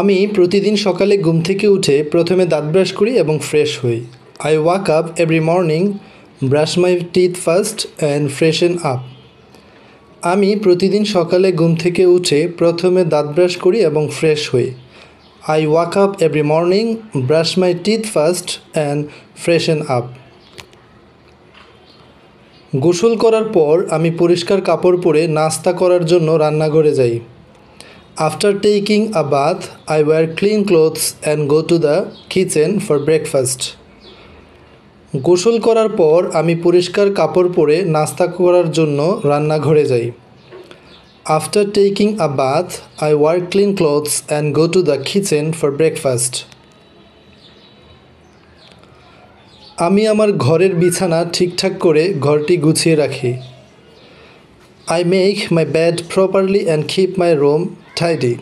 আমি প্রতিদিন সকালে ঘুম থেকে উঠে প্রথমে দাঁত ব্রাশ করি এবং ফ্রেশ হই। I walk up every morning, brush my teeth first and ফ্রেশন up. আমি প্রতিদিন সকালে ঘুম থেকে উঠে প্রথমে দাঁত ব্রাশ করি এবং ফ্রেশ হই। I walk up every morning, brush my teeth first and ফ্রেশন up. গোসল করার পর আমি পরিষ্কার কাপড় পরে নাস্তা করার জন্য রান্নাঘরে যাই। After taking a bath, I wear clean clothes and go to the kitchen for breakfast. গোসল করার পর আমি পরিষ্কার কাপড় পরে নাস্তা করার জন্য রান্নাঘরে যাই। After taking a bath, I wear clean clothes and go to the kitchen for breakfast. আমি আমার ঘরের বিছানা ঠিকঠাক করে ঘরটি গুছিয়ে রাখি। I make my bed properly and keep my room tidy.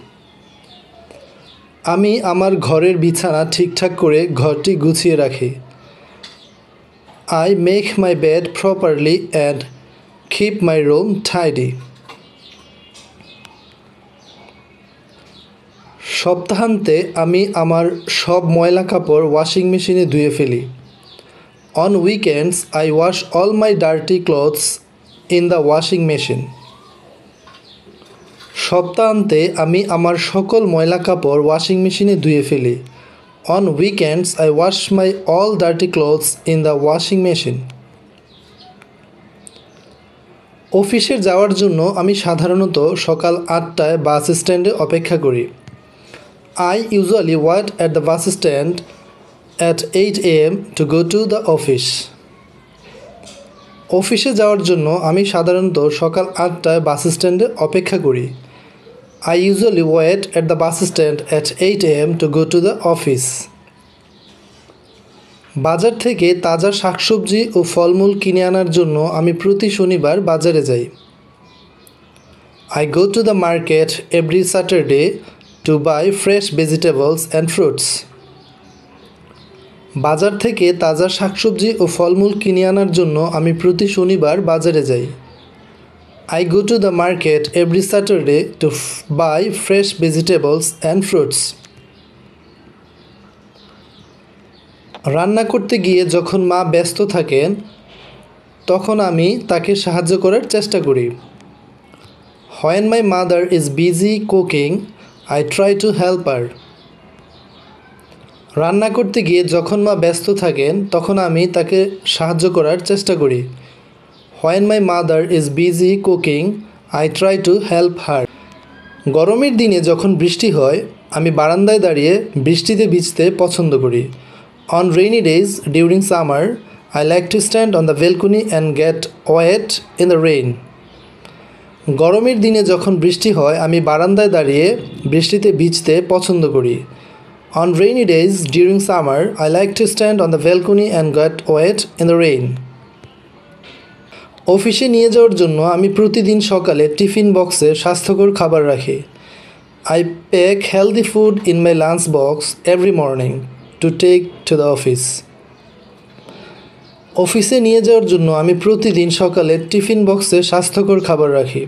আমি আমার ঘরের বিছানা ঠিকঠাক করে ঘরটি গুছিয়ে রাখি। I make my bed properly and keep my room tidy. সপ্তাহান্তে আমি আমার সব ময়লা কাপড় ওয়াশিং মেশিনে ধুয়ে ফেলি। On weekends, I wash all my dirty clothes in the washing machine. সপ্তাহান্তে আমি আমার সকল ময়লা কাপড় ওয়াশিং মেশিনে ধুয়ে ফেলি। On weekends, I wash my all dirty clothes in the washing machine. অফিসে যাওয়ার জন্য আমি সাধারণত সকাল 8টায় বাস স্ট্যান্ডে অপেক্ষা করি। I usually wait at the bus stand at 8 a.m. to go to the office. অফিসে যাওয়ার জন্য আমি সাধারণত সকাল 8টায় বাস স্ট্যান্ডে অপেক্ষা করি। I usually wait at the bus stand at 8 a.m. to go to the office. বাজার থেকে তাজা শাকসবজি ও ফলমূল কিনে আনার জন্য আমি প্রতি শনিবার বাজারে যাই। I go to the market every Saturday to buy fresh vegetables and fruits. বাজার থেকে তাজা শাকসবজি ও ফলমূল কিনে আনার জন্য আমি প্রতি শনিবার বাজারে যাই। I go to the market every Saturday to buy fresh vegetables and fruits. রান্না করতে গিয়ে যখন মা ব্যস্ত থাকেন তখন আমি তাকে সাহায্য করার চেষ্টা করি। When my mother is busy cooking, I try to help her. রান্না করতে গিয়ে যখন মা ব্যস্ত থাকেন তখন আমি তাকে সাহায্য করার চেষ্টা করি। When my mother is busy cooking, I try to help her. গরমের দিনে যখন বৃষ্টি হয় আমি বারান্দায় দাঁড়িয়ে বৃষ্টিতে ভিজতে পছন্দ করি। On rainy days during summer, I like to stand on the balcony and get wet in the rain. গরমের দিনে যখন বৃষ্টি হয় আমি বারান্দায় দাঁড়িয়ে বৃষ্টিতে ভিজতে পছন্দ করি। On rainy days during summer, I like to stand on the balcony and get wet in the rain. অফিসে নিয়ে যাওয়ার জন্য আমি প্রতিদিন সকালে টিফিন বক্সে স্বাস্থ্যকর খাবার রাখি। I pack healthy food in my lunch box every morning to take to the office. অফিসে নিয়ে যাওয়ার জন্য আমি প্রতিদিন সকালে টিফিন বক্সে স্বাস্থ্যকর খাবার রাখি।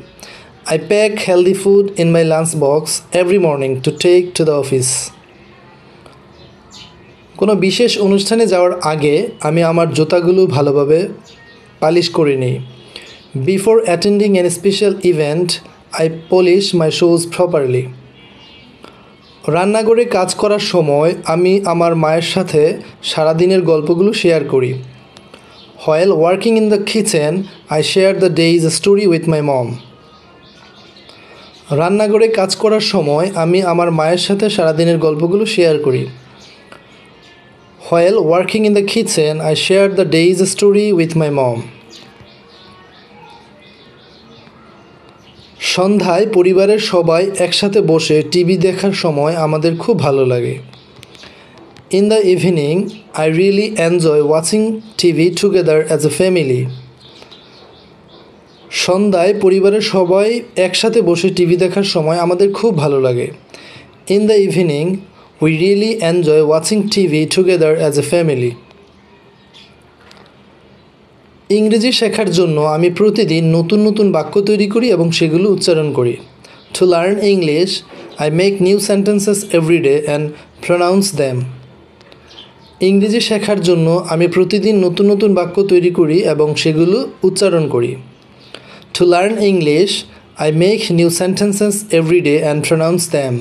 I pack healthy food in my lunch box every morning to take to the office. কোনো বিশেষ অনুষ্ঠানে যাওয়ার আগে আমি আমার জুতাগুলো ভালোভাবে পালিশ করে নিই। Before attending any special event, I polish my shoes properly. রান্নাঘরে কাজ করার সময় আমি আমার মায়ের সাথে সারাদিনের গল্পগুলো শেয়ার করি। While working in the kitchen, I share the day's story with my mom. রান্নাঘরে কাজ করার সময় আমি আমার মায়ের সাথে সারাদিনের গল্পগুলো শেয়ার করি। While working in the kitchen, I share the day's story with my mom. সন্ধ্যায় পরিবারের সবাই একসাথে বসে টিভি দেখার সময় আমাদের খুব ভালো লাগে। In the evening, I really enjoy watching TV together as a family. সন্ধ্যায় পরিবারের সবাই একসাথে বসে টিভি দেখার সময় আমাদের খুব ভালো লাগে। In the evening, we really enjoy watching TV together as a family. ইংরেজি শেখার জন্য আমি প্রতিদিন নতুন নতুন বাক্য তৈরি করি এবং সেগুলো উচ্চারণ করি। To learn English, I make new sentences every day and pronounce them. ইংরেজি শেখার জন্য আমি প্রতিদিন নতুন নতুন বাক্য তৈরি করি এবং সেগুলো উচ্চারণ করি। To learn English, I make new sentences every day and pronounce them.